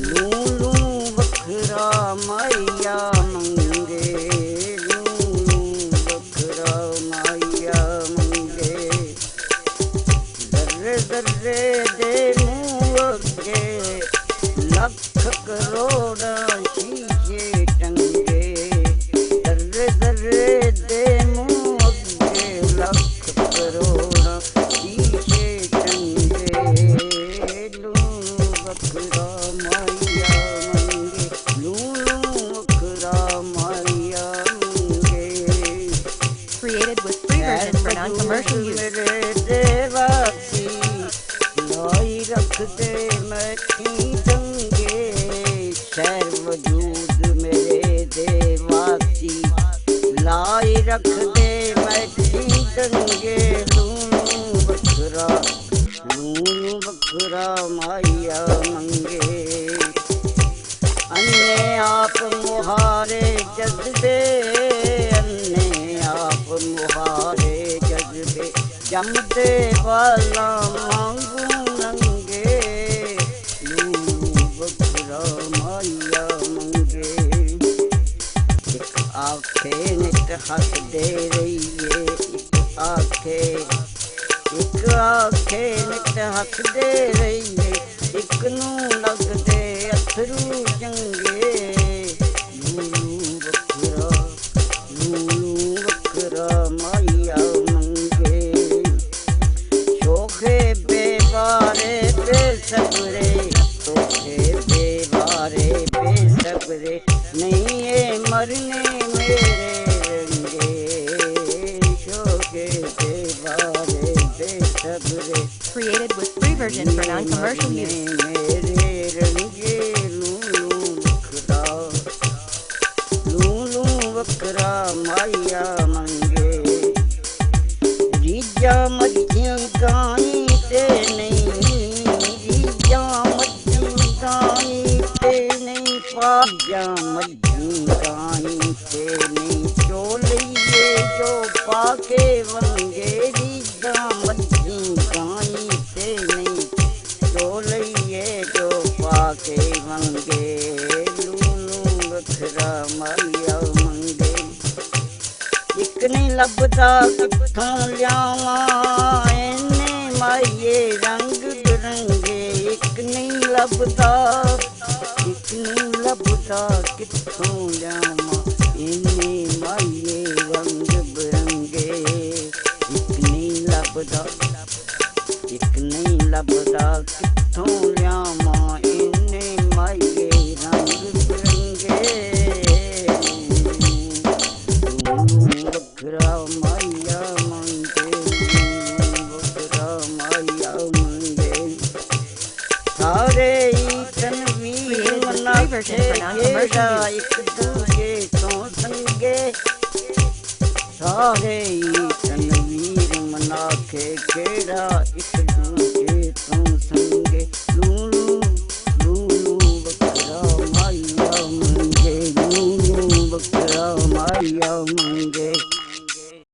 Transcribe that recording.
लूलू बखरा माया मंगे, लूलू बखरा माया मंगे। दर्रे दर्रे दे मुँह अगे लख करोड़ शीशे टंगे। दर्रे दर्रे दे मुँह अगे लख करोड़ शीशे टंगे। लूलू बखरा माया मंगे, लूलू बखरा माया मंगे। Created with free version for non-commercial use. मेरे देवासी लाई रख दे मैठी दंगे। शहर वजूद मेरे देवासी लाई रख दे मैठी दंगे। लूलू बखरा माया मंगे। अन्ने आप मुहारे जज्बे, अन्ने आप मुहारे जज्बे। जमदे वाला मांगू नंगे। लूलू बखरा माया मंगे। एक आखे नित हस दे रही है, एक आखे नित हस दे रही है। एक नू लगदे अथरू चंगे। लूलू बखरा माया मंगे। शोखे बेवारे बेसबरे, शोखे बेवारे बेसबरे। नहीं ये मरने मेरे रंगे। शोखे बेवारे बेसबरे। Created with free version for non-commercial use. मेरे रंगे। लूलू बखरा माया मंगे। रीजा मच्छी गाई ते नहीं, रीजा मच्छी गाई ते नहीं। पाजा मच्छी गाई ते नहीं। चोलिए जो पाके वंगे, रीजा मच्छी गाई ते नहीं। चोलिए जो पाके वंगे। लूलू बखरा माया मंगे। एक नहीं लभदा कित्थों लियावां इन्ने माये रंग बिरंगे। एक नहीं लभदा कित्थों लियावां इन्ने माये रंग बिरंगे। एक नहीं लभदा कित्थों लियावां इन्ने माये रंग बिरंगे। बखरा माया मंगे, बखरा माया मंगे। सारे तनवीर मनाखे खेड़ा एक दूजे तो संगे। सारे तनवीर मनाखे खेड़ा एक